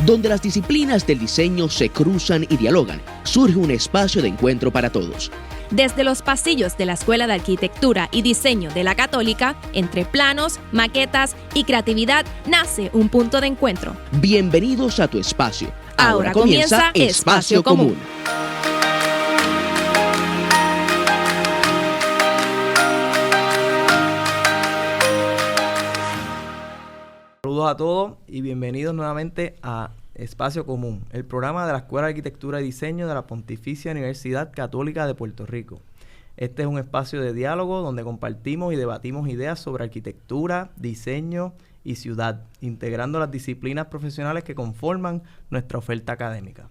Donde las disciplinas del diseño se cruzan y dialogan, surge un espacio de encuentro para todos. Desde los pasillos de la Escuela de Arquitectura y Diseño de la Católica, entre planos, maquetas y creatividad, nace un punto de encuentro. Bienvenidos a tu espacio. Ahora comienza Espacio Común. Saludos a todos y bienvenidos nuevamente a Espacio Común, el programa de la Escuela de Arquitectura y Diseño de la Pontificia Universidad Católica de Puerto Rico. Este es un espacio de diálogo donde compartimos y debatimos ideas sobre arquitectura, diseño y ciudad, integrando las disciplinas profesionales que conforman nuestra oferta académica.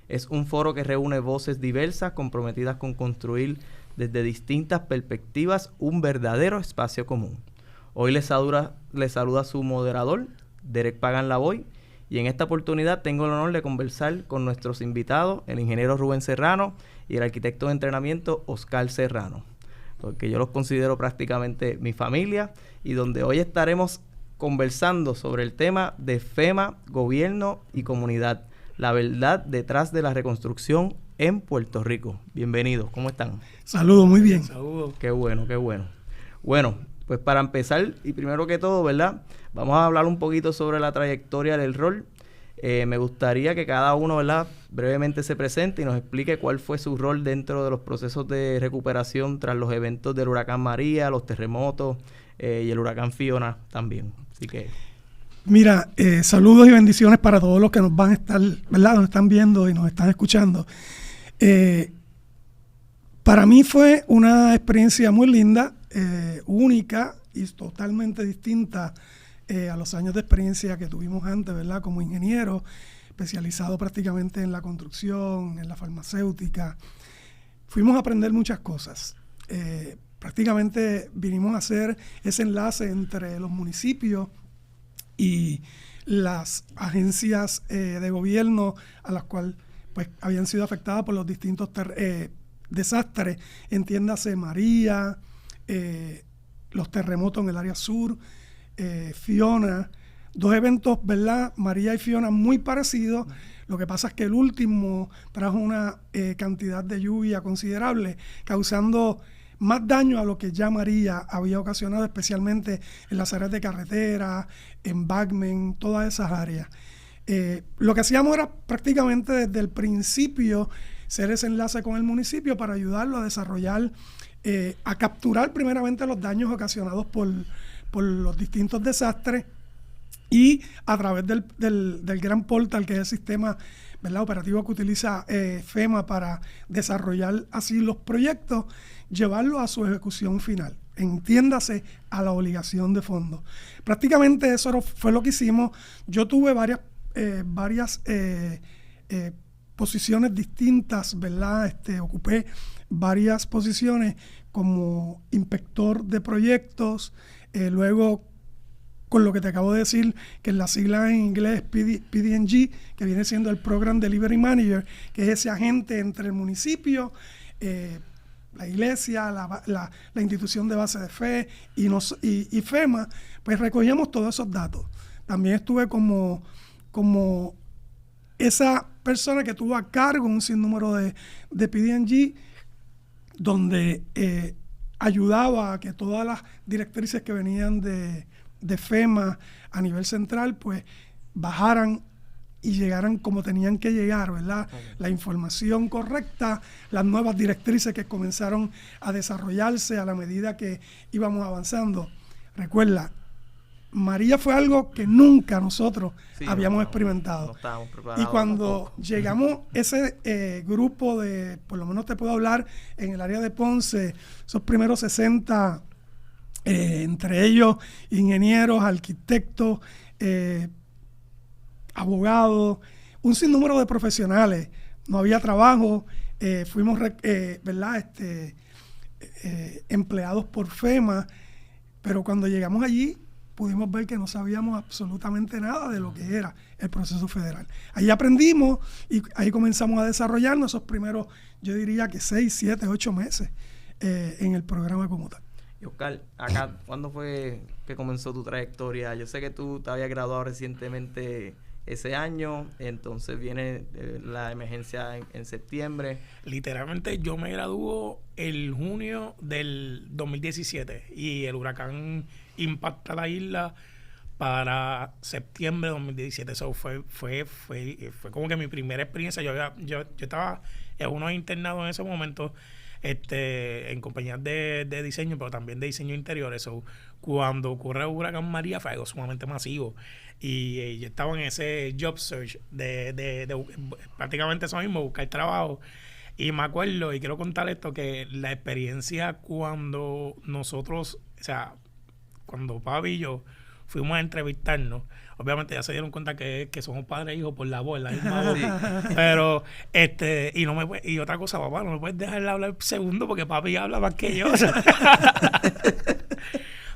Es un foro que reúne voces diversas comprometidas con construir desde distintas perspectivas un verdadero espacio común. Hoy les saluda su moderador, Derek Pagan Lavoy, y en esta oportunidad tengo el honor de conversar con nuestros invitados, el ingeniero Rubén Serrano y el arquitecto de entrenamiento Oscar Serrano, porque yo los considero prácticamente mi familia, y donde hoy estaremos conversando sobre el tema de FEMA, gobierno y comunidad, la verdad detrás de la reconstrucción en Puerto Rico. Bienvenidos, ¿cómo están? Saludos, muy bien. Saludos. Qué bueno, qué bueno. Bueno, pues para empezar, y primero que todo, ¿verdad? Vamos a hablar un poquito sobre la trayectoria del rol. Me gustaría que cada uno, ¿verdad?, brevemente se presente y nos explique cuál fue su rol dentro de los procesos de recuperación tras los eventos del huracán María, los terremotos y el huracán Fiona también. Así que... Mira, saludos y bendiciones para todos los que nos van a estar, ¿verdad?, nos están viendo y nos están escuchando. Para mí fue una experiencia muy linda, única y totalmente distinta a los años de experiencia que tuvimos antes, ¿verdad? Como ingeniero, especializado prácticamente en la construcción, en la farmacéutica. Fuimos a aprender muchas cosas. Prácticamente vinimos a hacer ese enlace entre los municipios y las agencias de gobierno a las cuales pues, habían sido afectadas por los distintos desastres, entiéndase María, los terremotos en el área sur, Fiona, dos eventos, ¿verdad? María y Fiona muy parecidos. Lo que pasa es que el último trajo una cantidad de lluvia considerable, causando más daño a lo que ya María había ocasionado, especialmente en las áreas de carretera, embankment, todas esas áreas. Lo que hacíamos era prácticamente desde el principio ser ese enlace con el municipio para ayudarlo a desarrollar, a capturar primeramente los daños ocasionados por los distintos desastres, y a través del gran portal, que es el sistema, ¿verdad?, operativo que utiliza FEMA para desarrollar así los proyectos, llevarlo a su ejecución final, entiéndase a la obligación de fondos. Prácticamente eso fue lo que hicimos. Yo tuve varias posiciones distintas, ¿verdad? Ocupé varias posiciones como inspector de proyectos, luego con lo que te acabo de decir, que es la sigla en inglés PDNG, que viene siendo el Program Delivery Manager, que es ese agente entre el municipio, la iglesia, la institución de base de fe y FEMA, pues recogíamos todos esos datos. También estuve como esa persona que tuvo a cargo un sinnúmero de PDNG, donde ayudaba a que todas las directrices que venían de FEMA a nivel central, pues bajaran y llegaran como tenían que llegar, ¿verdad? Okay. La información correcta, las nuevas directrices que comenzaron a desarrollarse a la medida que íbamos avanzando. Recuerda, María fue algo que nunca nosotros habíamos experimentado. No estábamos preparados. Y cuando llegamos, ese grupo de, por lo menos te puedo hablar, en el área de Ponce, esos primeros 60, entre ellos ingenieros, arquitectos, abogados, un sinnúmero de profesionales. No había trabajo, fuimos ¿verdad? Empleados por FEMA, pero cuando llegamos allí pudimos ver que no sabíamos absolutamente nada de lo que era el proceso federal. Ahí aprendimos y ahí comenzamos a desarrollarnos esos primeros, yo diría que 6, 7, 8 meses en el programa como tal. Y Oscar, acá, ¿cuándo fue que comenzó tu trayectoria? Yo sé que tú te habías graduado recientemente ese año, entonces viene la emergencia en septiembre. Literalmente yo me graduó el junio del 2017 y el huracán impacta la isla para septiembre de 2017. Eso fue como que mi primera experiencia. Yo estaba en unos internados en ese momento, en compañías de diseño, pero también de diseño interior. Eso, cuando ocurre el huracán María, fue algo sumamente masivo. Y yo estaba en ese job search de prácticamente eso mismo, buscar trabajo. Y me acuerdo, y quiero contar esto, que la experiencia cuando nosotros, o sea, cuando papi y yo fuimos a entrevistarnos, obviamente ya se dieron cuenta que somos padres e hijos por la voz, la misma voz. Sí. Pero, y otra cosa, papá, no me puedes dejar hablar un segundo porque papi habla más que yo.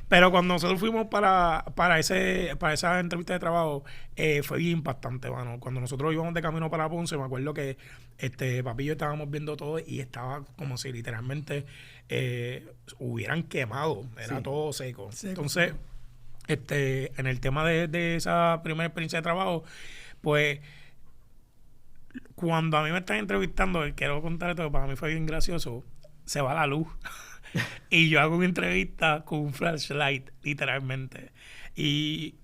Pero cuando nosotros fuimos para esa entrevista de trabajo, fue bien impactante, mano. Cuando nosotros íbamos de camino para Ponce, me acuerdo que papi y yo estábamos viendo todo y estaba como si literalmente hubieran quemado. Era todo seco. Entonces, en el tema de esa primera experiencia de trabajo, pues cuando a mí me están entrevistando, quiero contar esto que para mí fue bien gracioso, se va la luz. Y yo hago una entrevista con un flashlight, literalmente. Y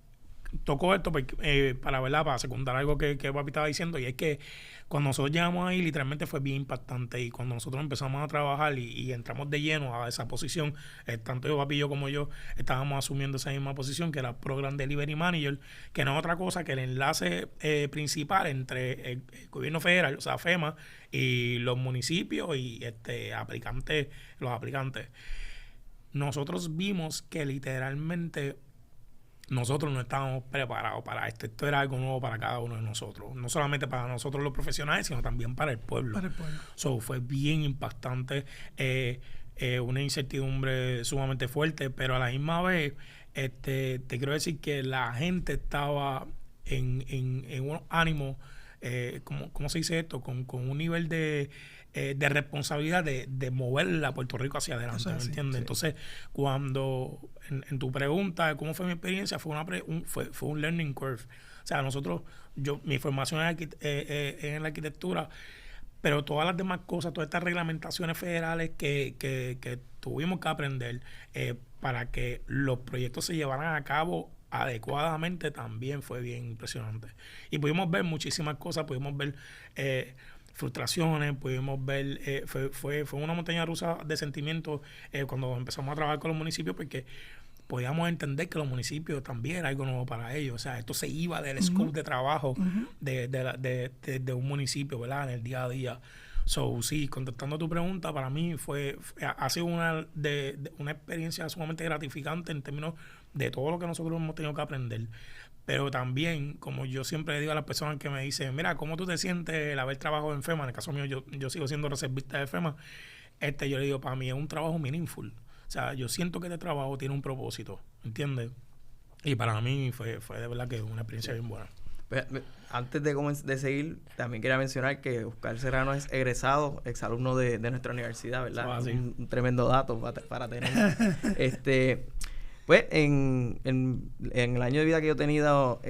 tocó esto para secundar algo que papi estaba diciendo, y es que cuando nosotros llegamos ahí, literalmente fue bien impactante. Y cuando nosotros empezamos a trabajar y entramos de lleno a esa posición, tanto yo, papi, yo como yo, estábamos asumiendo esa misma posición, que era Program Delivery Manager, que no es otra cosa que el enlace principal entre el gobierno federal, o sea, FEMA, y los municipios y los aplicantes. Nosotros vimos que literalmente nosotros no estábamos preparados para esto. Esto era algo nuevo para cada uno de nosotros. No solamente para nosotros los profesionales, sino también para el pueblo. So, fue bien impactante. Una incertidumbre sumamente fuerte, pero a la misma vez, te quiero decir que la gente estaba en unos ánimos, ¿cómo se dice esto? Con un nivel de responsabilidad de mover a Puerto Rico hacia adelante, ¿me entiendes? Sí. Entonces, cuando en tu pregunta de cómo fue mi experiencia, fue un learning curve. O sea, mi formación es en la arquitectura, pero todas las demás cosas, todas estas reglamentaciones federales que tuvimos que aprender para que los proyectos se llevaran a cabo adecuadamente, también fue bien impresionante. Y pudimos ver muchísimas cosas, pudimos ver frustraciones, pudimos ver, fue una montaña rusa de sentimientos cuando empezamos a trabajar con los municipios, porque podíamos entender que los municipios también era algo nuevo para ellos. O sea, esto se iba del scope de trabajo de un municipio, ¿verdad? En el día a día. So, sí, contestando a tu pregunta, para mí ha sido una experiencia sumamente gratificante en términos de todo lo que nosotros hemos tenido que aprender. Pero también, como yo siempre le digo a las personas que me dicen, mira, ¿cómo tú te sientes el haber trabajado en FEMA? En el caso mío, yo sigo siendo reservista de FEMA. Yo le digo, para mí es un trabajo meaningful. O sea, yo siento que este trabajo tiene un propósito, ¿entiendes? Y para mí fue de verdad que una experiencia bien buena. Antes de seguir, también quería mencionar que Oscar Serrano es egresado, exalumno de nuestra universidad, ¿verdad? Un tremendo dato para tener. Pues en el año de vida que yo he tenido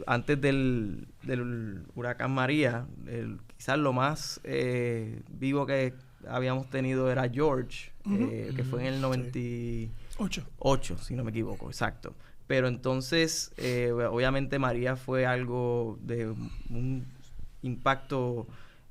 antes del huracán María, quizás lo más vivo que habíamos tenido era George, que fue en el 98, si no me equivoco, exacto. Pero entonces, obviamente María fue algo de un impacto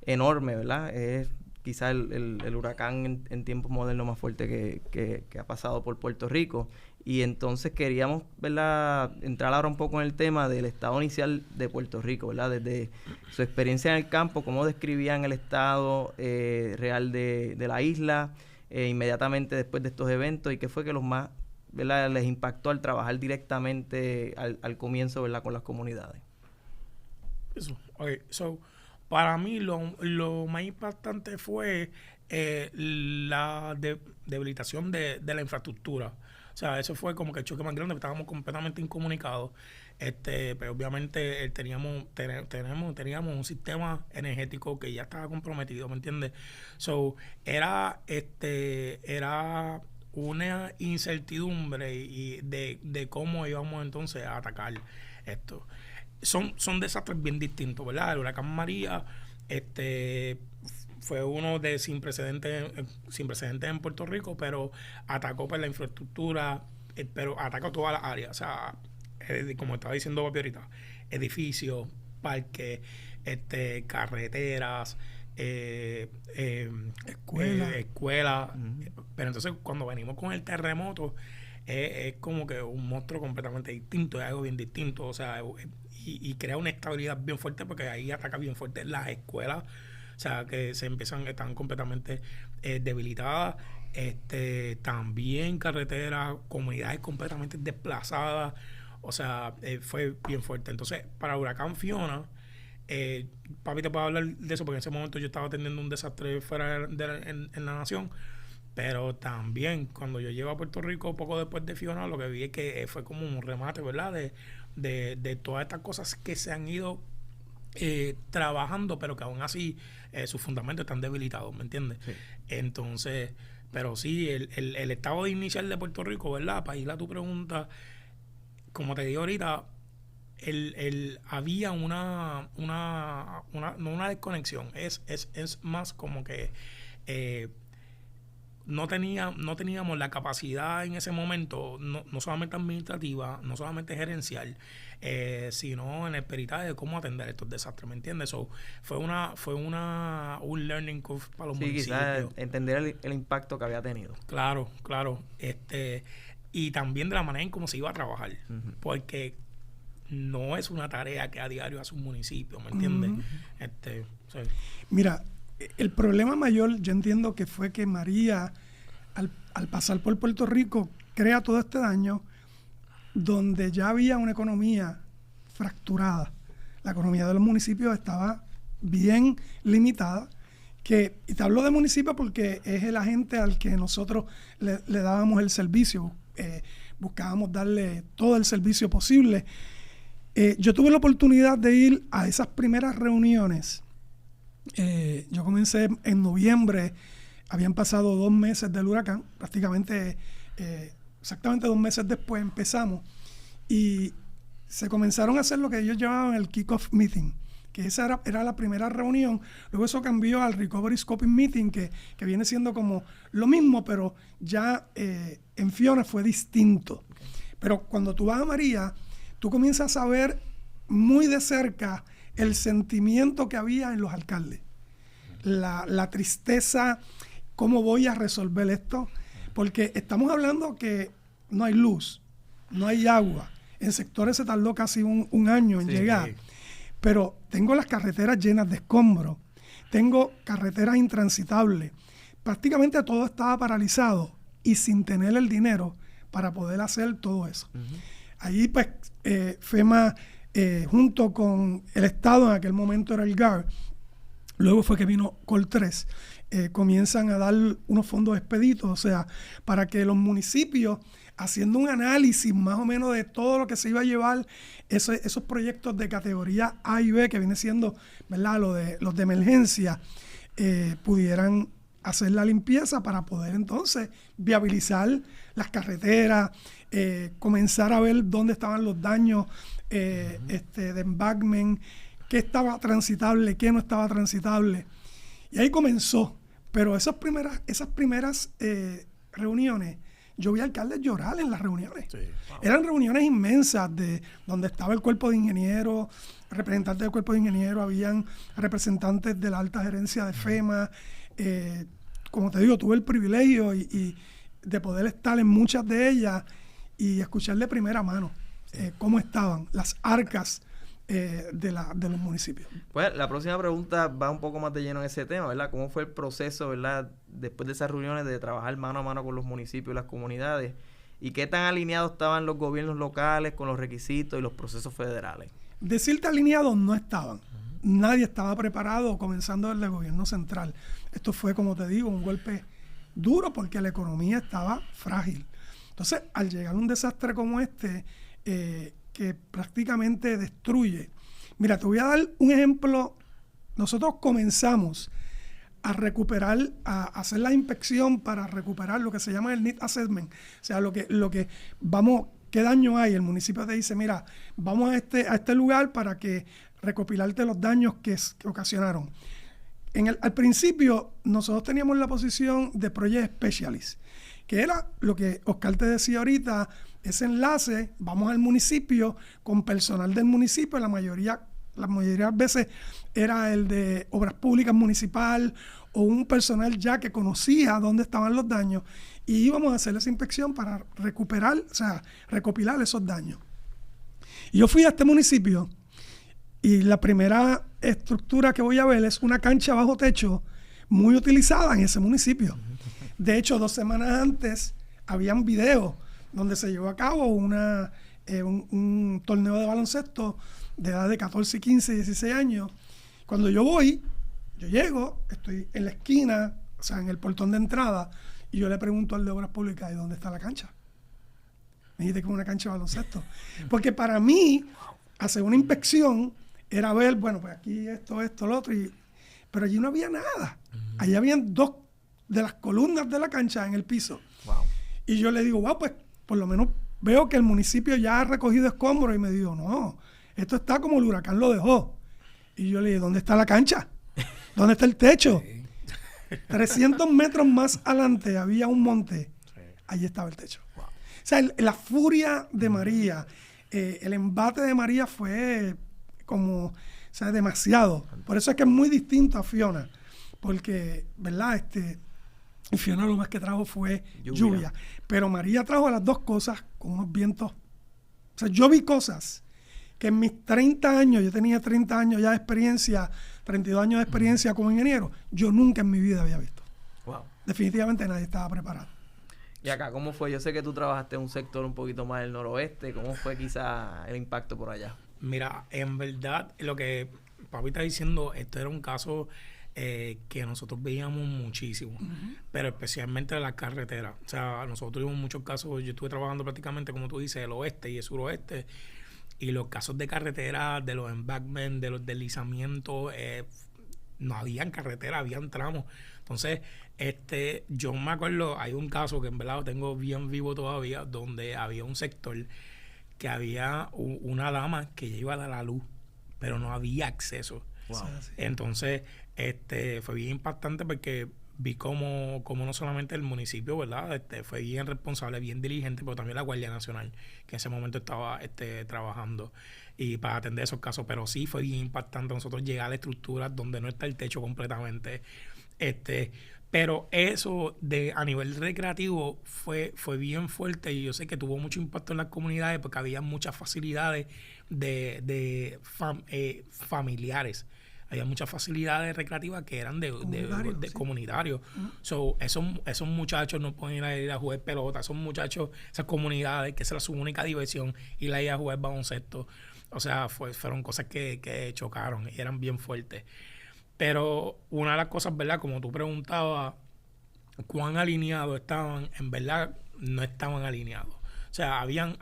enorme, ¿verdad? Es quizás el huracán en tiempos modernos más fuerte que ha pasado por Puerto Rico. Y entonces queríamos, ¿verdad?, entrar ahora un poco en el tema del estado inicial de Puerto Rico, ¿verdad? Desde su experiencia en el campo, cómo describían el estado real de la isla inmediatamente después de estos eventos, y qué fue que los más, ¿verdad?, les impactó al trabajar directamente al comienzo, ¿verdad?, con las comunidades. Eso, para mí lo más impactante fue la debilitación de la infraestructura. O sea, eso fue como que el choque más grande, estábamos completamente incomunicados. Pero obviamente teníamos un sistema energético que ya estaba comprometido, ¿me entiendes? So, era una incertidumbre y de cómo íbamos entonces a atacar esto. son desastres bien distintos, ¿verdad? El huracán María fue uno de sin precedentes en Puerto Rico, pero atacó la infraestructura, pero atacó todas las áreas. O sea, como estaba diciendo Papi ahorita, edificios, parques, carreteras, escuelas. Pero entonces cuando venimos con el terremoto, es como que un monstruo completamente distinto, es algo bien distinto, o sea, y crea una estabilidad bien fuerte, porque ahí ataca bien fuerte las escuelas, o sea, que están completamente debilitadas, también carreteras, comunidades completamente desplazadas, o sea, fue bien fuerte. Entonces, para el huracán Fiona, Papi te puedo hablar de eso, porque en ese momento yo estaba atendiendo un desastre fuera en la nación. Pero también cuando yo llego a Puerto Rico poco después de Fiona, lo que vi es que fue como un remate, ¿verdad? De todas estas cosas que se han ido trabajando, pero que aún así sus fundamentos están debilitados, ¿me entiendes? Sí. Entonces, pero sí, el estado inicial de Puerto Rico, ¿verdad? Para ir a tu pregunta, como te digo ahorita, había no una desconexión, es más como que no teníamos la capacidad en ese momento, no solamente administrativa, no solamente gerencial, sino en el peritaje de cómo atender estos desastres, ¿me entiendes? So, fue un learning curve para los municipios. Quizás entender el impacto que había tenido. Claro. Y también de la manera en cómo se iba a trabajar, porque no es una tarea que a diario hace un municipio, ¿me entiendes? Sí. Mira, el problema mayor, yo entiendo que fue que María, al pasar por Puerto Rico, crea todo este daño donde ya había una economía fracturada. La economía de los municipios estaba bien limitada. Y te hablo de municipio porque es el agente al que nosotros le dábamos el servicio. Buscábamos darle todo el servicio posible. Yo tuve la oportunidad de ir a esas primeras reuniones. Yo comencé en noviembre, habían pasado 2 meses del huracán, prácticamente exactamente 2 meses después empezamos, y se comenzaron a hacer lo que ellos llamaban el kick-off meeting, que esa era la primera reunión. Luego eso cambió al Recovery Scoping Meeting, que viene siendo como lo mismo, pero ya en Fiona fue distinto. Pero cuando tú vas a María, tú comienzas a ver muy de cerca el sentimiento que había en los alcaldes, la tristeza, cómo voy a resolver esto, porque estamos hablando que no hay luz, no hay agua, en sectores se tardó casi un año en llegar, sí. Pero tengo las carreteras llenas de escombros, tengo carreteras intransitables, prácticamente todo estaba paralizado y sin tener el dinero para poder hacer todo eso. Allí pues FEMA junto con el Estado, en aquel momento era el GAR, luego fue que vino Col 3, comienzan a dar unos fondos expeditos, o sea, para que los municipios, haciendo un análisis más o menos de todo lo que se iba a llevar, esos proyectos de categoría A y B, que viene siendo, ¿verdad?, los de emergencia, pudieran hacer la limpieza para poder entonces viabilizar las carreteras, comenzar a ver dónde estaban los daños de embankment, qué estaba transitable, qué no estaba transitable. Y ahí comenzó. Pero esas primeras reuniones, yo vi alcaldes llorar en las reuniones. Sí. Wow. Eran reuniones inmensas donde estaba el cuerpo de ingenieros, representantes del cuerpo de ingenieros, habían representantes de la alta gerencia de FEMA. Como te digo, tuve el privilegio y de poder estar en muchas de ellas y escuchar de primera mano cómo estaban las arcas de los municipios. Pues la próxima pregunta va un poco más de lleno en ese tema, ¿verdad? ¿Cómo fue el proceso, ¿verdad?, después de esas reuniones de trabajar mano a mano con los municipios y las comunidades? ¿Y qué tan alineados estaban los gobiernos locales con los requisitos y los procesos federales? Decirte alineados no estaban. Nadie estaba preparado, comenzando desde el gobierno central. Esto fue, como te digo, un golpe duro porque la economía estaba frágil. Entonces, al llegar a un desastre como este, que prácticamente destruye. Mira, te voy a dar un ejemplo. Nosotros comenzamos a recuperar, a hacer la inspección para recuperar lo que se llama el Need Assessment. O sea, lo que vamos, ¿qué daño hay? El municipio te dice, mira, vamos a este lugar para que recopilarte los daños que ocasionaron. Al principio, nosotros teníamos la posición de Project Specialist, que era lo que Oscar te decía ahorita, ese enlace, vamos al municipio con personal del municipio, la mayoría de las veces era el de Obras Públicas Municipal o un personal ya que conocía dónde estaban los daños y íbamos a hacer esa inspección para recopilar esos daños. Y yo fui a este municipio y la primera estructura que voy a ver es una cancha bajo techo muy utilizada en ese municipio. De hecho, 2 semanas antes habían videos donde se llevó a cabo un torneo de baloncesto de edad de 14, 15, 16 años. Cuando yo llego, estoy en la esquina, o sea, en el portón de entrada, y yo le pregunto al de Obras Públicas, ¿y dónde está la cancha? Me dijiste que es una cancha de baloncesto. Porque para mí, hacer una inspección era ver, bueno, pues aquí esto, lo otro, pero allí no había nada. Allí habían 2 de las columnas de la cancha en el piso. Wow. Y yo le digo, wow, pues por lo menos veo que el municipio ya ha recogido escombros. Y me digo, no, esto está como el huracán lo dejó. Y yo le dije, ¿dónde está la cancha? ¿Dónde está el techo? 300 metros más adelante había un monte. Allí estaba el techo. Wow. O sea, la furia de María, el embate de María fue como, o sea, demasiado. Por eso es que es muy distinto a Fiona. Porque, ¿verdad? Fiona lo más que trajo fue lluvia. Pero María trajo las 2 cosas con unos vientos. O sea, yo vi cosas que en mis 30 años, yo tenía 30 años ya de experiencia, 32 años de experiencia como ingeniero, yo nunca en mi vida había visto. Wow. Definitivamente nadie estaba preparado. Y acá, ¿cómo fue? Yo sé que tú trabajaste en un sector un poquito más del noroeste. ¿Cómo fue quizá el impacto por allá? Mira, en verdad, lo que papi está diciendo, esto era un caso que nosotros veíamos muchísimo, pero especialmente en las carreteras. O sea, nosotros tuvimos muchos casos, yo estuve trabajando prácticamente, como tú dices, el oeste y el suroeste, y los casos de carretera, de los embankments, de los deslizamientos, no habían carretera, habían tramos. Entonces, yo me acuerdo, hay un caso que en verdad lo tengo bien vivo todavía, donde había un sector que había una dama que ya iba a dar la luz, pero no había acceso. Wow. Entonces, fue bien impactante porque vi como no solamente el municipio, ¿verdad? Fue bien responsable, bien diligente, pero también la Guardia Nacional, que en ese momento estaba trabajando y para atender esos casos. Pero sí fue bien impactante nosotros llegar a estructuras donde no está el techo completamente. Pero eso a nivel recreativo fue bien fuerte y yo sé que tuvo mucho impacto en las comunidades porque había muchas facilidades familiares. Había muchas facilidades recreativas que eran de comunitarios. So, esos muchachos no pueden ir a jugar pelota. Esos muchachos, esas comunidades, que esa era su única diversión, ir a jugar baloncesto. O sea, fueron cosas que chocaron y eran bien fuertes. Pero una de las cosas, ¿verdad? Como tú preguntabas, ¿cuán alineados estaban? En verdad, no estaban alineados. O sea, habían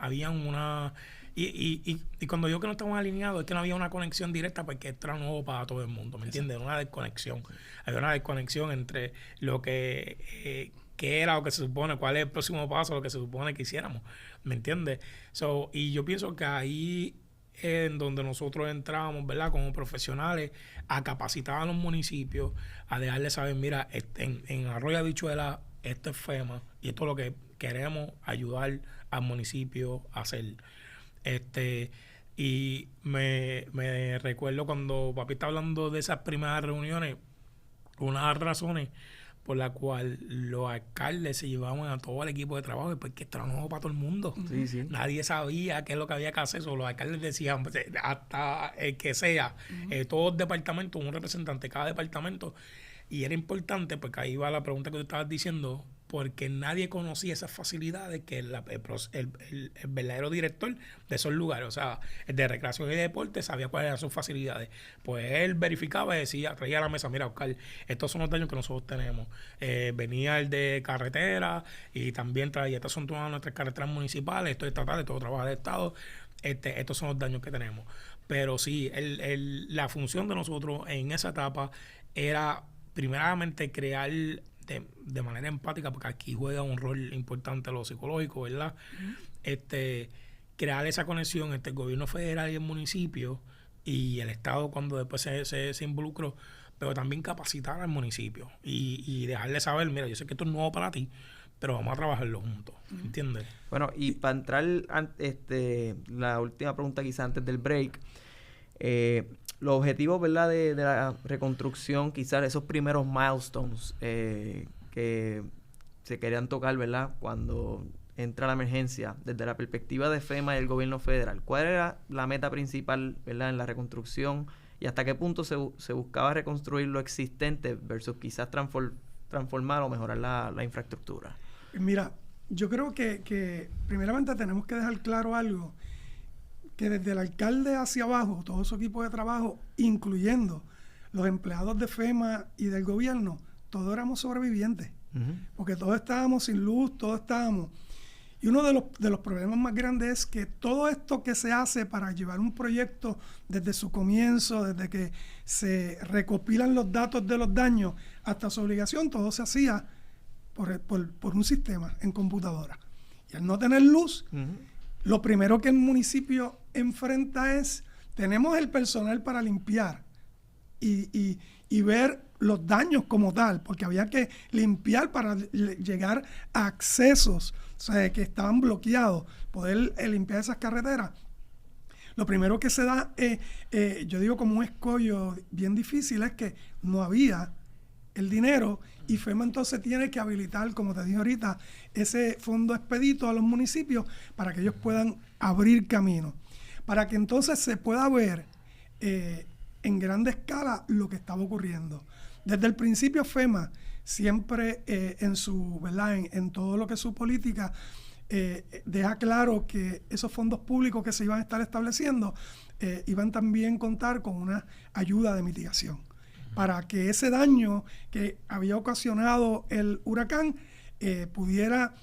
una... Y cuando digo que no estaban alineados es que no había una conexión directa porque esto era nuevo para todo el mundo, ¿me entiendes? Una desconexión. Había una desconexión entre lo que era lo que se supone, cuál es el próximo paso, lo que se supone que hiciéramos, ¿me entiendes? Y yo pienso que ahí en donde nosotros entrábamos, ¿verdad? Como profesionales, a capacitar a los municipios, a dejarles saber, mira, en Arroyo Habichuela, esto es FEMA y esto es lo que queremos ayudar al municipio a hacer. Y me recuerdo cuando papi está hablando de esas primeras reuniones, una de las razones por la cual los alcaldes se llevaban a todo el equipo de trabajo porque esto era nuevo para todo el mundo. Sí, sí. Nadie sabía qué es lo que había que hacer. Los alcaldes decían, hasta el que sea, todos los departamentos, un representante de cada departamento. Y era importante, porque ahí va la pregunta que tú estabas diciendo, porque nadie conocía esas facilidades que el verdadero director de esos lugares, o sea, el de recreación y deporte, sabía cuáles eran sus facilidades. Pues él verificaba y decía, traía a la mesa, mira, Oscar, estos son los daños que nosotros tenemos. Venía el de carretera y también traía, estas son todas nuestras carreteras municipales, esto es estatal, esto trabaja de Estado, estos son los daños que tenemos. Pero sí, la función de nosotros en esa etapa era primeramente crear de manera empática, porque aquí juega un rol importante lo psicológico, ¿verdad? crear esa conexión entre el gobierno federal y el municipio y el Estado cuando después se involucró, pero también capacitar al municipio y dejarle saber, mira, yo sé que esto es nuevo para ti, pero vamos a trabajarlo juntos, ¿entiendes? Bueno, y para entrar, la última pregunta quizá antes del break, los objetivos, ¿verdad?, de la reconstrucción, quizás esos primeros milestones que se querían tocar, ¿verdad?, cuando entra la emergencia, desde la perspectiva de FEMA y el gobierno federal. ¿Cuál era la meta principal, ¿verdad?, en la reconstrucción y hasta qué punto se buscaba reconstruir lo existente versus quizás transformar o mejorar la infraestructura? Mira, yo creo que primeramente tenemos que dejar claro algo, que desde el alcalde hacia abajo, todo su equipo de trabajo, incluyendo los empleados de FEMA y del gobierno, todos éramos sobrevivientes, porque todos estábamos sin luz, todos estábamos... Y uno de los problemas más grandes es que todo esto que se hace para llevar un proyecto desde su comienzo, desde que se recopilan los datos de los daños hasta su obligación, todo se hacía por un sistema en computadora. Y al no tener luz, lo primero que el municipio enfrenta es, tenemos el personal para limpiar y ver los daños como tal, porque había que limpiar para llegar a accesos, o sea, que estaban bloqueados, poder limpiar esas carreteras. Lo primero que se da, yo digo como un escollo bien difícil, es que no había el dinero y FEMA entonces tiene que habilitar, como te dije ahorita, ese fondo expedito a los municipios para que ellos puedan abrir camino, para que entonces se pueda ver en grande escala lo que estaba ocurriendo. Desde el principio FEMA siempre en todo lo que es su política deja claro que esos fondos públicos que se iban a estar estableciendo iban también a contar con una ayuda de mitigación para que ese daño que había ocasionado el huracán pudiera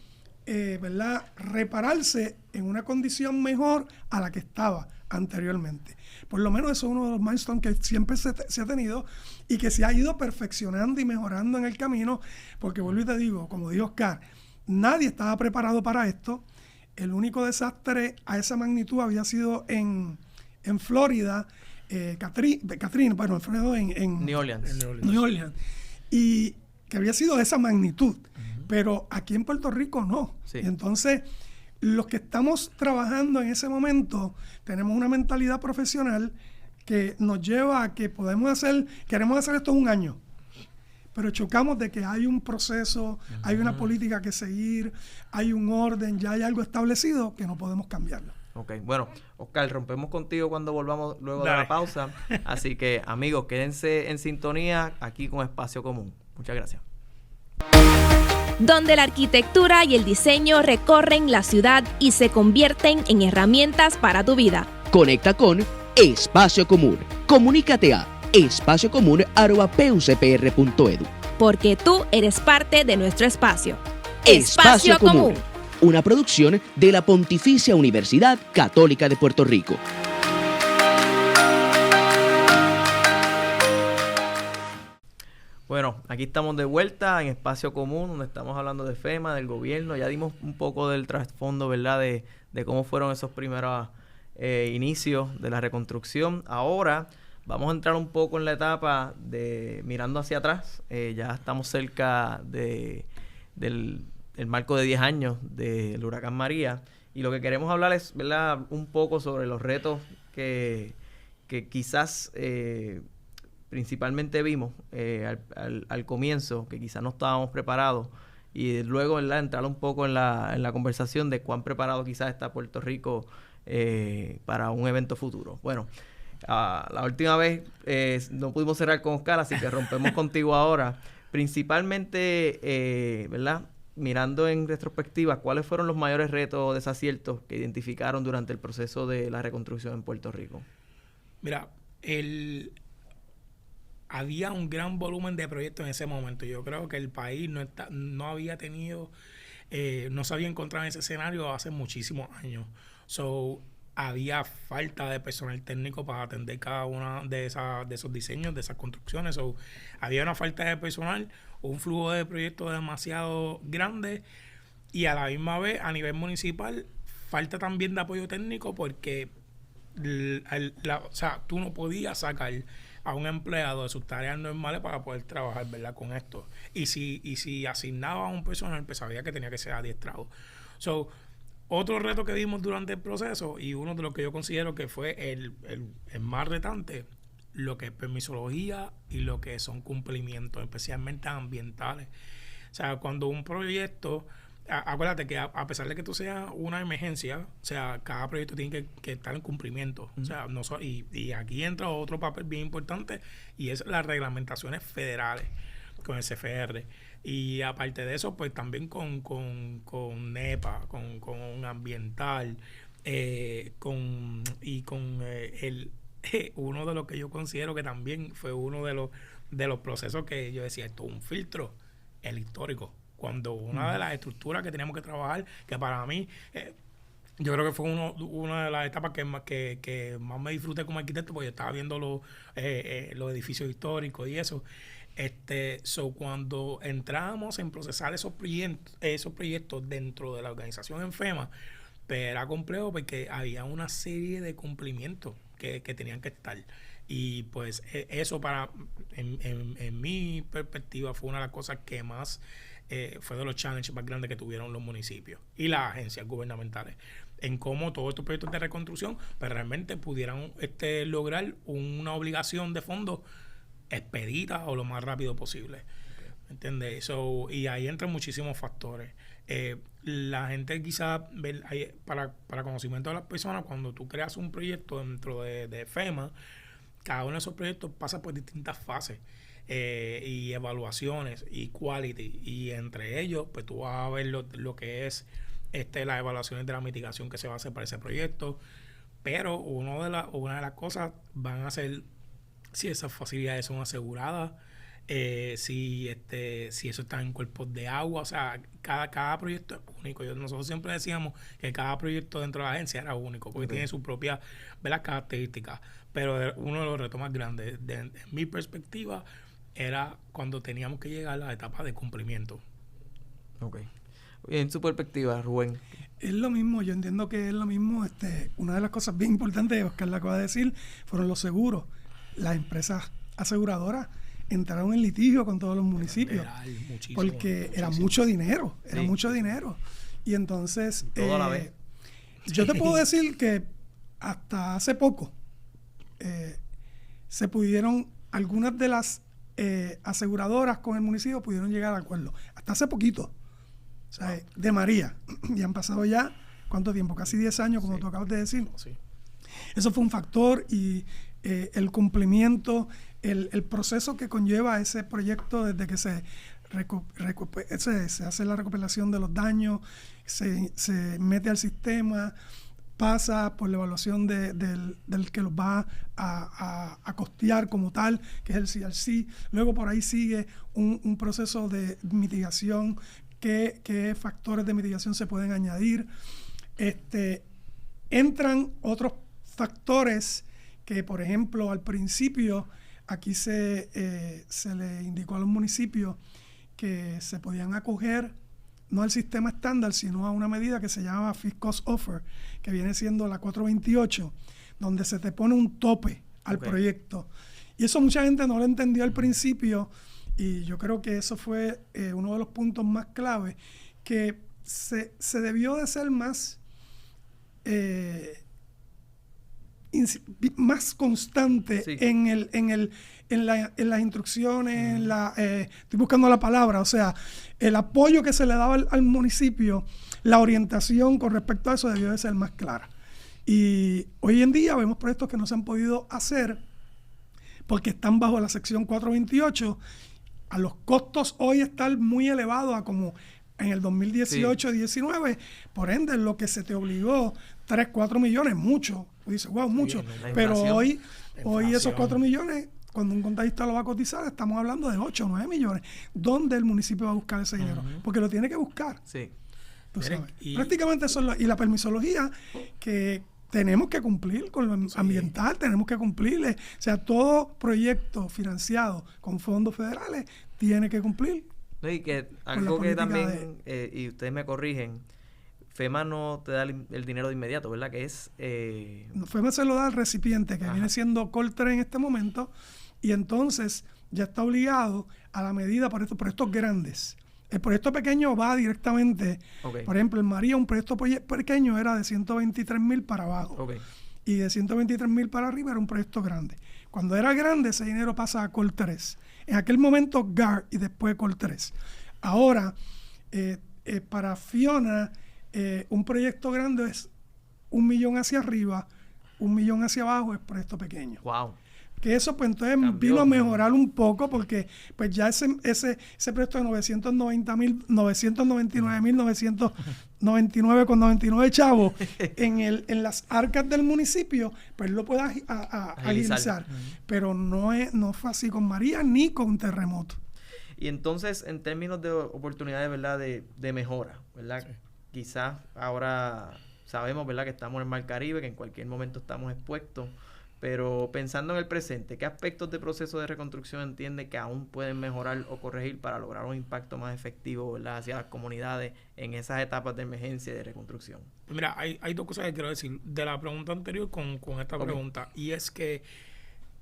repararse en una condición mejor a la que estaba anteriormente. Por lo menos eso es uno de los milestones que siempre se ha tenido y que se ha ido perfeccionando y mejorando en el camino, porque vuelvo y te digo, como dijo Oscar, nadie estaba preparado para esto. El único desastre a esa magnitud había sido en Florida, Katrina, bueno, en New Orleans. New Orleans, y que había sido de esa magnitud, pero aquí en Puerto Rico no. Sí. Entonces, los que estamos trabajando en ese momento tenemos una mentalidad profesional que nos lleva a que queremos hacer esto en un año, pero chocamos de que hay un proceso, hay una política que seguir, hay un orden, ya hay algo establecido que no podemos cambiarlo. Ok, bueno, Oscar, rompemos contigo cuando volvamos luego de la pausa, así que amigos, quédense en sintonía aquí con Espacio Común. Muchas gracias. Donde la arquitectura y el diseño recorren la ciudad y se convierten en herramientas para tu vida. Conecta con Espacio Común. Comunícate a espaciocomún@pucpr.edu. Porque tú eres parte de nuestro espacio. Espacio Común. Una producción de la Pontificia Universidad Católica de Puerto Rico. Bueno, aquí estamos de vuelta en Espacio Común, donde estamos hablando de FEMA, del gobierno. Ya dimos un poco del trasfondo, ¿verdad?, de cómo fueron esos primeros inicios de la reconstrucción. Ahora vamos a entrar un poco en la etapa de mirando hacia atrás. Ya estamos cerca del marco de 10 años del huracán María. Y lo que queremos hablar es, ¿verdad?, un poco sobre los retos que quizás... principalmente vimos al comienzo, que quizás no estábamos preparados, y luego, ¿verdad?, entrar un poco en la conversación de cuán preparado quizás está Puerto Rico para un evento futuro. Bueno, la última vez no pudimos cerrar con Oscar, así que rompemos contigo ahora. Principalmente, ¿verdad?, mirando en retrospectiva, ¿cuáles fueron los mayores retos o desaciertos que identificaron durante el proceso de la reconstrucción en Puerto Rico? Mira, había un gran volumen de proyectos en ese momento. Yo creo que el país no había tenido, no se había encontrado en ese escenario hace muchísimos años. Había falta de personal técnico para atender cada uno de esos diseños, de esas construcciones. Había una falta de personal, un flujo de proyectos demasiado grande y a la misma vez a nivel municipal falta también de apoyo técnico porque o sea, tú no podías sacar a un empleado de sus tareas normales para poder trabajar, ¿verdad?, con esto. Y si asignaba a un personal, pues sabía que tenía que ser adiestrado. So, otro reto que vimos durante el proceso, y uno de los que yo considero que fue el más retante, lo que es permisología y lo que son cumplimientos, especialmente ambientales. O sea, cuando un proyecto, acuérdate que a pesar de que tú seas una emergencia, o sea, cada proyecto tiene que estar en cumplimiento. O sea, y aquí entra otro papel bien importante, y es las reglamentaciones federales con el CFR. Y aparte de eso, pues también con NEPA, con ambiental, con uno de los que yo considero que también fue uno de los procesos que yo decía, esto es un filtro, el histórico. Cuando una de las estructuras que teníamos que trabajar, que para mí, yo creo que fue una de las etapas que más me disfruté como arquitecto, porque yo estaba viendo los edificios históricos y eso. Cuando entramos en procesar esos proyectos dentro de la organización en FEMA, pues era complejo porque había una serie de cumplimientos que tenían que estar. Y pues eso en mi perspectiva fue una de las cosas que más fue de los challenges más grandes que tuvieron los municipios y las agencias gubernamentales, en cómo todos estos proyectos de reconstrucción pues realmente pudieran lograr una obligación de fondos expedita o lo más rápido posible. ¿Entiendes? Y ahí entran muchísimos factores. La gente quizás, para conocimiento de las personas, cuando tú creas un proyecto dentro de FEMA, cada uno de esos proyectos pasa por distintas fases y evaluaciones y quality, y entre ellos pues tú vas a ver lo que es las evaluaciones de la mitigación que se va a hacer para ese proyecto, pero una de las cosas van a ser si esas facilidades son aseguradas, si eso está en cuerpos de agua. O sea, cada proyecto es único. Nosotros siempre decíamos que cada proyecto dentro de la agencia era único porque tiene sus propias, ¿verdad?, características. Pero uno de los retos más grandes, de mi perspectiva, era cuando teníamos que llegar a la etapa de cumplimiento. Ok. En su perspectiva, Rubén. Es lo mismo, yo entiendo que es lo mismo. Una de las cosas bien importantes, Oscar la acaba de decir, fueron los seguros. Las empresas aseguradoras entraron en litigio con todos los municipios porque era mucho dinero, mucho dinero. Y entonces yo te puedo decir que hasta hace poco se pudieron, algunas de las aseguradoras con el municipio pudieron llegar a acuerdo, hasta hace poquito, o sea, de María, y han pasado ya, ¿cuánto tiempo? Casi 10 años, como tú acabas de decir. Eso fue un factor, y el cumplimiento, el proceso que conlleva ese proyecto desde que se hace la recopilación de los daños, se mete al sistema, pasa por la evaluación del que los va a costear como tal, que es el CRC. Luego por ahí sigue un proceso de mitigación, qué factores de mitigación se pueden añadir. Entran otros factores que, por ejemplo, al principio aquí se le indicó a los municipios que se podían acoger no al sistema estándar, sino a una medida que se llama Fixed Cost Offer, que viene siendo la 428, donde se te pone un tope al proyecto. Y eso mucha gente no lo entendió al principio, y yo creo que eso fue uno de los puntos más claves, que se debió de ser más constante en las instrucciones, estoy buscando la palabra, o sea, el apoyo que se le daba al municipio, la orientación con respecto a eso debió de ser más clara. Y hoy en día vemos proyectos que no se han podido hacer porque están bajo la sección 428. A los costos hoy están muy elevados a como en el 2018-19, por ende lo que se te obligó, 3, 4 millones, mucho. Dices, wow, mucho. Pero hoy esos 4 millones, cuando un contadista lo va a cotizar, estamos hablando de 8 o 9 millones. ¿Dónde el municipio va a buscar ese dinero? Porque lo tiene que buscar. Sí. Tú sabes. Prácticamente eso es y la permisología, que tenemos que cumplir con lo ambiental, tenemos que cumplirle. O sea, todo proyecto financiado con fondos federales tiene que cumplir. Y que algo que también, y ustedes me corrigen, FEMA no te da el dinero de inmediato, ¿verdad? Que es... FEMA se lo da al recipiente, que Ajá. viene siendo Col3 en este momento, y entonces ya está obligado a la medida por proyectos grandes. El proyecto pequeño va directamente, Ok. por ejemplo, en María un proyecto pequeño era de 123,000 para abajo. Ok. Y de 123,000 para arriba era un proyecto grande. Cuando era grande, ese dinero pasa a Col3. En aquel momento GAR y después Col3. Ahora, para Fiona, un proyecto grande es 1 millón hacia arriba, 1 millón hacia abajo es proyecto pequeño. Wow. Que eso pues entonces Cambió, vino a ¿no? mejorar un poco porque pues ya ese proyecto de 999,999 chavos en las arcas del municipio, pues lo puede agilizar. Pero no fue así con María ni con Terremoto. Y entonces, en términos de oportunidades, ¿verdad? De mejora, ¿verdad? Sí. Quizás ahora sabemos, ¿verdad? Que estamos en el Mar Caribe, que en cualquier momento estamos expuestos. Pero pensando en el presente, ¿qué aspectos de proceso de reconstrucción entiende que aún pueden mejorar o corregir para lograr un impacto más efectivo, ¿verdad? Hacia las comunidades en esas etapas de emergencia y de reconstrucción? Mira, hay dos cosas que quiero decir de la pregunta anterior con esta pregunta. Y es que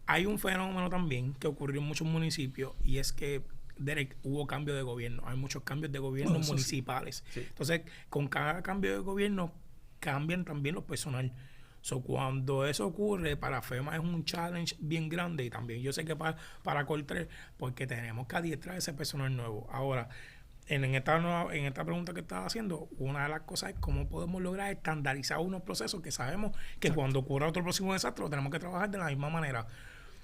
hay un fenómeno también que ocurrió en muchos municipios y es que, Derek, hubo cambio de gobierno. Hay muchos cambios de gobierno municipales. Sí. Entonces, con cada cambio de gobierno cambian también los personal. So, cuando eso ocurre, para FEMA es un challenge bien grande y también yo sé que para Col3, porque tenemos que adiestrar ese personal nuevo. Ahora, en esta pregunta que estaba haciendo, una de las cosas es cómo podemos lograr estandarizar unos procesos que sabemos que cuando ocurra otro próximo desastre lo tenemos que trabajar de la misma manera.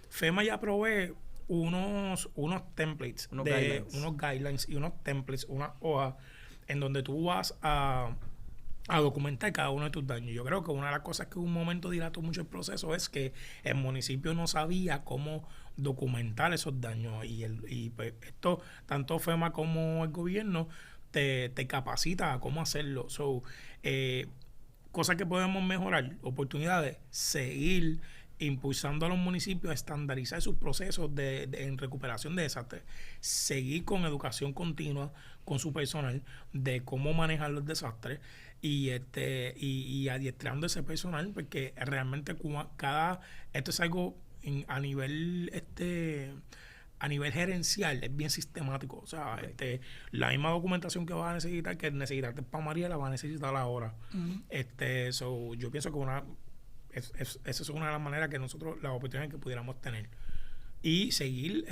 FEMA ya provee unos templates, Unos guidelines y unos templates, unas hojas en donde tú vas a documentar cada uno de tus daños. Yo creo que una de las cosas que en un momento dilató mucho el proceso es que el municipio no sabía cómo documentar esos daños y pues esto, tanto FEMA como el gobierno te capacita a cómo hacerlo. Cosas que podemos mejorar, oportunidades, seguir impulsando a los municipios a estandarizar sus procesos en recuperación de desastres, seguir con educación continua con su personal de cómo manejar los desastres y adiestrando ese personal, porque realmente esto es algo a nivel gerencial, es bien sistemático. O sea, la misma documentación que vas a necesitar, que necesitaste para María, la vas a necesitar ahora. Yo pienso que esa es una de las maneras que nosotros, las oportunidades que pudiéramos tener. Y seguir,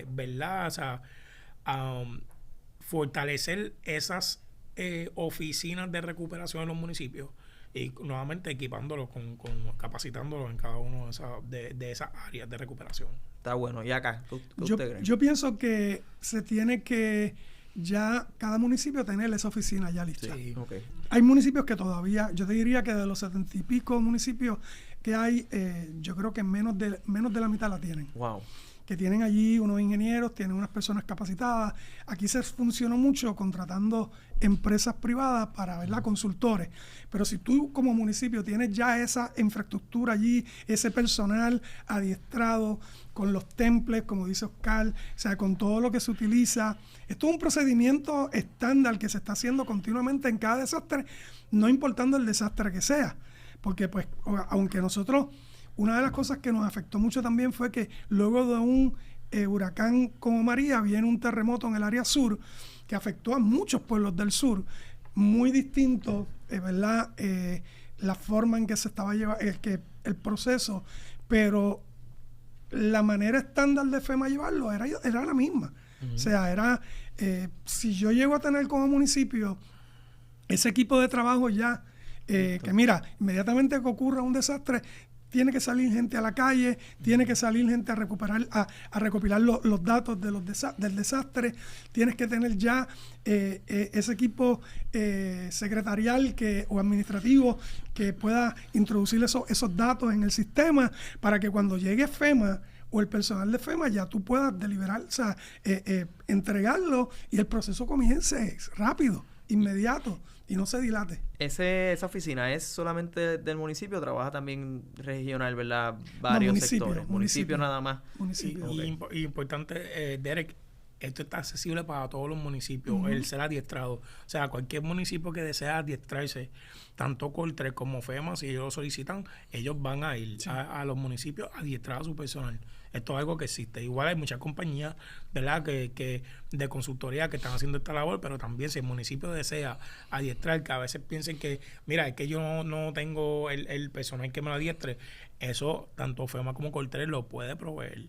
¿verdad? O sea, fortalecer esas oficinas de recuperación en los municipios y nuevamente equipándolos capacitándolos en cada uno de esas áreas de recuperación. Está bueno. ¿Y acá? ¿Qué usted cree? Yo pienso que se tiene que ya cada municipio tener esa oficina ya lista. Sí. Okay. Hay municipios que todavía, yo te diría que de los 70 y pico municipios que hay, yo creo que menos de la mitad la tienen. Wow. Que tienen allí unos ingenieros, tienen unas personas capacitadas. Aquí se funcionó mucho contratando empresas privadas para, ¿verdad?, consultores. Pero si tú como municipio tienes ya esa infraestructura allí, ese personal adiestrado, con los templates, como dice Oscar, o sea, con todo lo que se utiliza. Esto es un procedimiento estándar que se está haciendo continuamente en cada desastre, no importando el desastre que sea. Porque, pues, aunque nosotros... Una de las cosas que nos afectó mucho también fue que luego de un huracán como María viene un terremoto en el área sur que afectó a muchos pueblos del sur, muy distinto, ¿verdad? La forma en que se estaba llevando el proceso, pero la manera estándar de FEMA llevarlo era la misma. O sea, era si yo llego a tener como municipio ese equipo de trabajo ya, que mira, inmediatamente que ocurra un desastre, tiene que salir gente a la calle, tiene que salir gente a recopilar los datos del desastre, tienes que tener ya ese equipo secretarial o administrativo que pueda introducir esos datos en el sistema para que cuando llegue FEMA o el personal de FEMA ya tú puedas deliberar, o sea, entregarlo y el proceso comience rápido, inmediato y no se dilate. ¿Esa oficina es solamente del municipio o trabaja también regional, verdad? Varios sectores. Municipio nada más. Municipio. Y importante, Derek, esto está accesible para todos los municipios, el ser adiestrado. O sea, cualquier municipio que desea adiestrarse, tanto Coltré como FEMA, si ellos lo solicitan, ellos van a ir a los municipios a adiestrar a su personal. Esto es algo que existe. Igual hay muchas compañías, ¿verdad?, que de consultoría que están haciendo esta labor, pero también si el municipio desea adiestrar, que a veces piensen que, mira, es que yo no tengo el personal que me lo adiestre, eso tanto FEMA como Coltré lo puede proveer.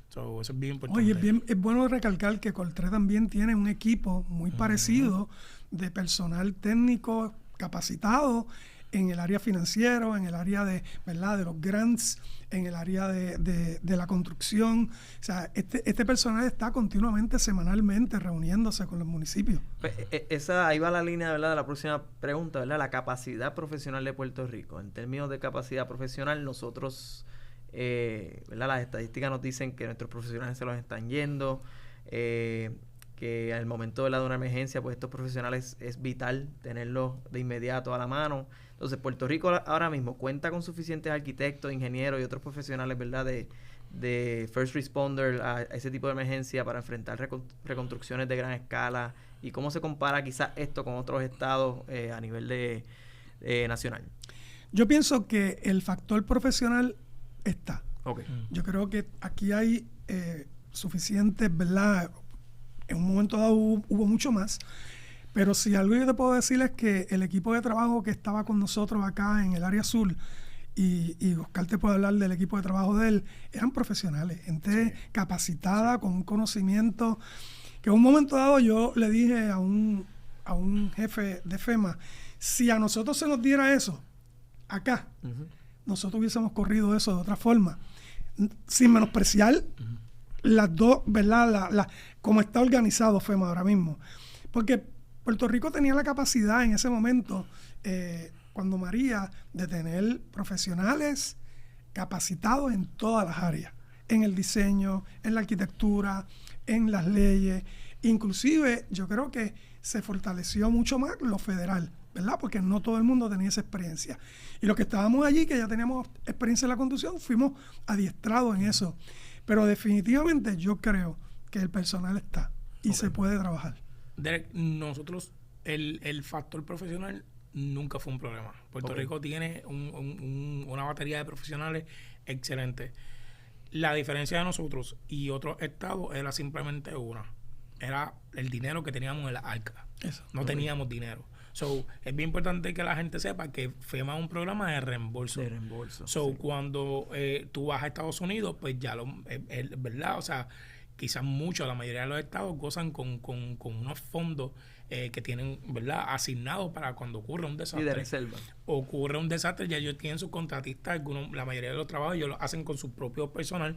So, eso es bien importante. Oye, es bueno recalcar que Coltré también tiene un equipo muy parecido de personal técnico capacitado en el área financiero, en el área de, ¿verdad?, de los grants, en el área de la construcción. O sea, este personal está continuamente, semanalmente, reuniéndose con los municipios. Pues, ahí va la línea, ¿verdad?, de la próxima pregunta, ¿verdad? La capacidad profesional de Puerto Rico. En términos de capacidad profesional, nosotros, ¿verdad?, las estadísticas nos dicen que nuestros profesionales se los están yendo, que al momento, ¿verdad?, de una emergencia, pues estos profesionales es vital tenerlos de inmediato a la mano. Entonces, Puerto Rico ahora mismo cuenta con suficientes arquitectos, ingenieros y otros profesionales, ¿verdad?, de first responder a ese tipo de emergencia para enfrentar reconstrucciones de gran escala. ¿Y cómo se compara quizás esto con otros estados a nivel de nacional? Yo pienso que el factor profesional está. Okay. Yo creo que aquí hay suficientes, ¿verdad? En un momento dado hubo mucho más. Pero si algo yo te puedo decir es que el equipo de trabajo que estaba con nosotros acá en el área azul, y Oscar te puede hablar del equipo de trabajo de él, eran profesionales, gente capacitada, con un conocimiento, que en un momento dado yo le dije a un jefe de FEMA, si a nosotros se nos diera eso, acá, nosotros hubiésemos corrido eso de otra forma, sin menospreciar las dos, ¿verdad?, como está organizado FEMA ahora mismo. Porque Puerto Rico tenía la capacidad en ese momento, cuando María, de tener profesionales capacitados en todas las áreas, en el diseño, en la arquitectura, en las leyes. Inclusive, yo creo que se fortaleció mucho más lo federal, ¿verdad? Porque no todo el mundo tenía esa experiencia. Y los que estábamos allí, que ya teníamos experiencia en la construcción, fuimos adiestrados en eso. Pero definitivamente yo creo que el personal está y se puede trabajar. Derek, nosotros, el factor profesional nunca fue un problema. Puerto Rico tiene una batería de profesionales excelente. La diferencia de nosotros y otros estados era simplemente una. Era el dinero que teníamos en la arca. No teníamos dinero. So, es bien importante que la gente sepa que FEMA es un programa de reembolso. Cuando tú vas a Estados Unidos, pues ya ¿verdad? O sea, quizás la mayoría de los estados gozan con unos fondos que tienen, ¿verdad?, asignados para cuando ocurra un desastre. Y de reserva. Ocurre un desastre, ya ellos tienen sus contratistas, la mayoría de los trabajos ellos lo hacen con su propio personal.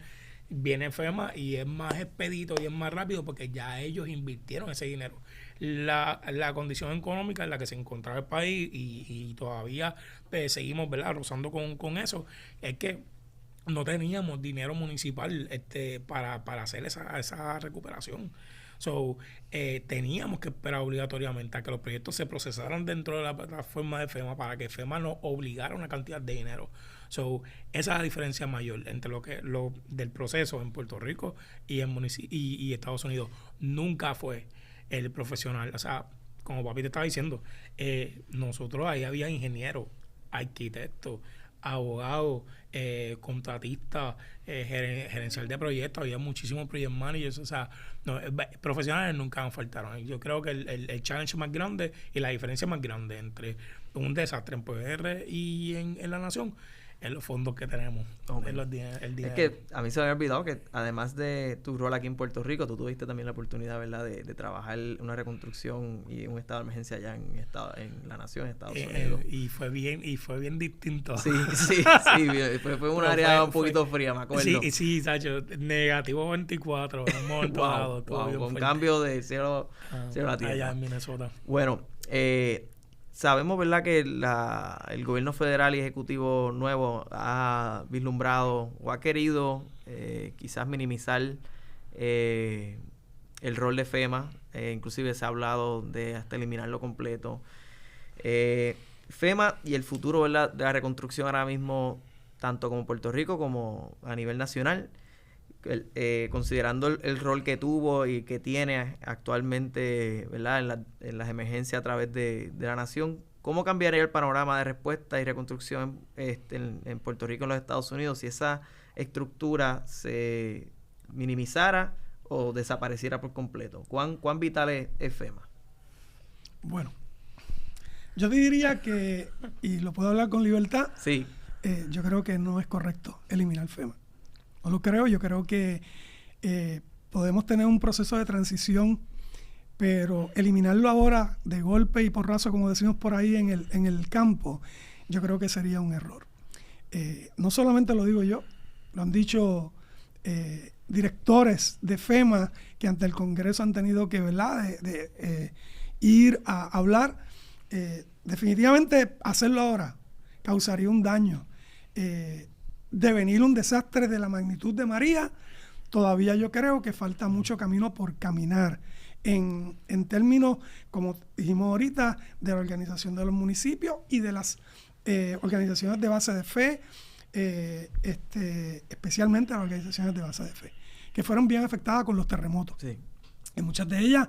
Viene FEMA y es más expedito y es más rápido porque ya ellos invirtieron ese dinero. La condición económica en la que se encontraba el país y todavía seguimos, ¿verdad?, rozando con eso, es que no teníamos dinero municipal para hacer esa recuperación. Teníamos que esperar obligatoriamente a que los proyectos se procesaran dentro de la plataforma de FEMA para que FEMA nos obligara una cantidad de dinero. Esa es la diferencia mayor entre lo del proceso en Puerto Rico y en y Estados Unidos. Nunca fue el profesional. O sea, como papi te estaba diciendo, nosotros ahí había ingenieros, arquitectos, abogados, contratistas, gerencial de proyectos, había muchísimos project managers, o sea, profesionales nunca nos faltaron. Yo creo que el challenge más grande y la diferencia más grande entre un desastre en PR y en la nación es los fondos que tenemos. Okay. El dinero. Es que a mí se me había olvidado que además de tu rol aquí en Puerto Rico, tú tuviste también la oportunidad, ¿verdad?, de trabajar una reconstrucción y un estado de emergencia allá en la nación, en Estados Unidos. Y fue bien distinto. Sí. Fue un área un poquito fría, me acuerdo. Sí, Sacho, negativo 24 en un momento dado. Con cambio de cielo a tierra. Allá en Minnesota. Bueno, sabemos, ¿verdad?, que el gobierno federal y ejecutivo nuevo ha vislumbrado o ha querido quizás minimizar el rol de FEMA. Inclusive se ha hablado de hasta eliminarlo completo. FEMA y el futuro, ¿verdad?, de la reconstrucción ahora mismo, tanto como Puerto Rico como a nivel nacional, considerando el rol que tuvo y que tiene actualmente, ¿verdad?, en las emergencias a través de la nación, ¿cómo cambiaría el panorama de respuesta y reconstrucción en Puerto Rico, en los Estados Unidos, si esa estructura se minimizara o desapareciera por completo? ¿Cuán vital es FEMA? Bueno, yo te diría que, y lo puedo hablar con libertad, Sí. Yo creo que no es correcto eliminar FEMA. No lo creo, yo creo que podemos tener un proceso de transición, pero eliminarlo ahora de golpe y porrazo, como decimos por ahí en el campo, yo creo que sería un error. No solamente lo digo yo, lo han dicho directores de FEMA que ante el Congreso han tenido que, ¿verdad?, de ir a hablar. Definitivamente hacerlo ahora causaría un daño. Devenir un desastre de la magnitud de María, todavía yo creo que falta mucho camino por caminar en términos, como dijimos ahorita, de la organización de los municipios y de las organizaciones de base de fe, especialmente las organizaciones de base de fe, que fueron bien afectadas con los terremotos. Sí. Y muchas de ellas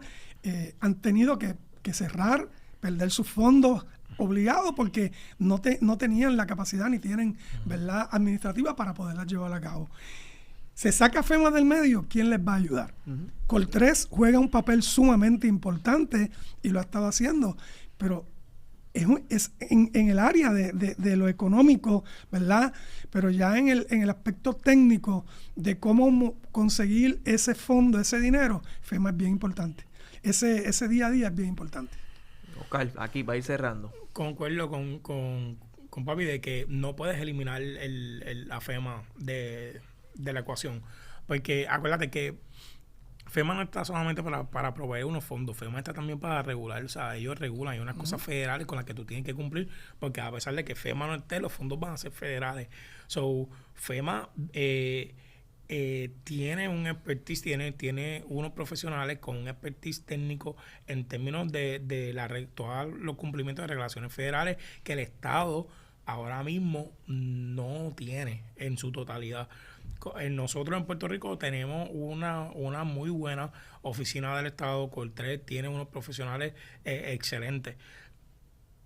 han tenido que cerrar, perder sus fondos obligados porque no tenían la capacidad ni tienen, ¿verdad?, administrativa para poderlas llevar a cabo. Se saca FEMA del medio, ¿quién les va a ayudar? Coltrés juega un papel sumamente importante y lo ha estado haciendo, pero es en el área de lo económico, ¿verdad? Pero ya en el aspecto técnico de cómo conseguir ese fondo, ese dinero, FEMA es bien importante. Ese día a día es bien importante. Oscar, aquí para ir cerrando. Concuerdo con Papi de que no puedes eliminar la FEMA de la ecuación. Porque acuérdate que FEMA no está solamente para proveer unos fondos, FEMA está también para regular, o sea, ellos regulan, hay unas cosas federales con las que tú tienes que cumplir, porque a pesar de que FEMA no esté, los fondos van a ser federales. So, FEMA tiene un expertise, tiene unos profesionales con un expertise técnico en términos de todos los cumplimientos de regulaciones federales que el Estado ahora mismo no tiene en su totalidad. Nosotros en Puerto Rico tenemos una muy buena oficina del Estado. Coltrés tiene unos profesionales excelentes,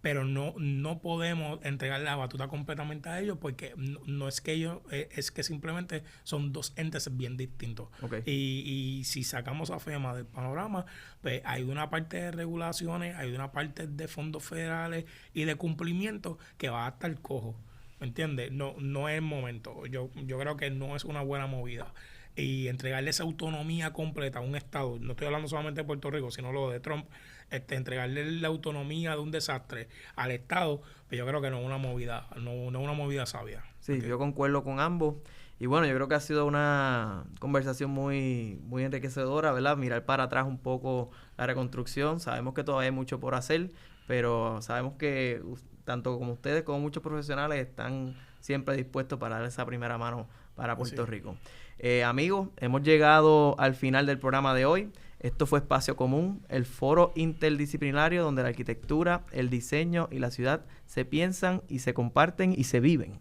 pero no podemos entregar la batuta completamente a ellos porque no es que ellos, es que simplemente son dos entes bien distintos. Okay. Y si sacamos a FEMA del panorama, pues hay una parte de regulaciones, hay una parte de fondos federales y de cumplimiento que va a estar cojo. ¿Me entiendes? No es el momento. Yo creo que no es una buena movida. Y entregarle esa autonomía completa a un Estado, no estoy hablando solamente de Puerto Rico, sino lo de Trump, entregarle la autonomía de un desastre al Estado, pues yo creo que no es una movida, no es una movida sabia. Sí, Okay. Yo concuerdo con ambos. Y bueno, yo creo que ha sido una conversación muy, muy enriquecedora, ¿verdad? Mirar para atrás un poco la reconstrucción. Sabemos que todavía hay mucho por hacer, pero sabemos que tanto como ustedes como muchos profesionales están siempre dispuestos para dar esa primera mano para Puerto Rico. Amigos, hemos llegado al final del programa de hoy. Esto fue Espacio Común, el foro interdisciplinario donde la arquitectura, el diseño y la ciudad se piensan y se comparten y se viven.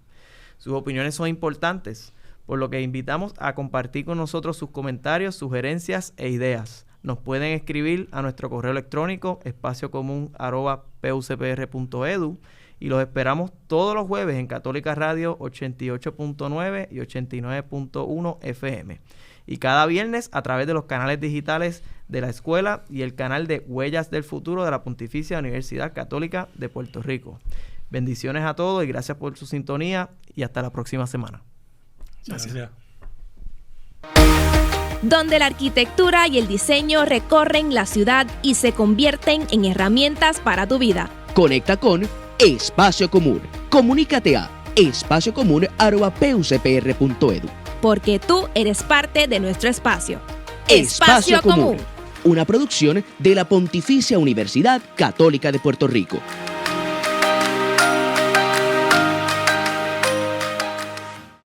Sus opiniones son importantes, por lo que invitamos a compartir con nosotros sus comentarios, sugerencias e ideas. Nos pueden escribir a nuestro correo electrónico espaciocomún@pucpr.edu y los esperamos todos los jueves en Católica Radio 88.9 y 89.1 FM. Y cada viernes a través de los canales digitales de la escuela y el canal de Huellas del Futuro de la Pontificia Universidad Católica de Puerto Rico. Bendiciones a todos y gracias por su sintonía y hasta la próxima semana. Gracias. Donde la arquitectura y el diseño recorren la ciudad y se convierten en herramientas para tu vida. Conecta con Espacio Común. Comunícate a espaciocomún@pucpr.edu. Porque tú eres parte de nuestro espacio. Espacio Común, una producción de la Pontificia Universidad Católica de Puerto Rico.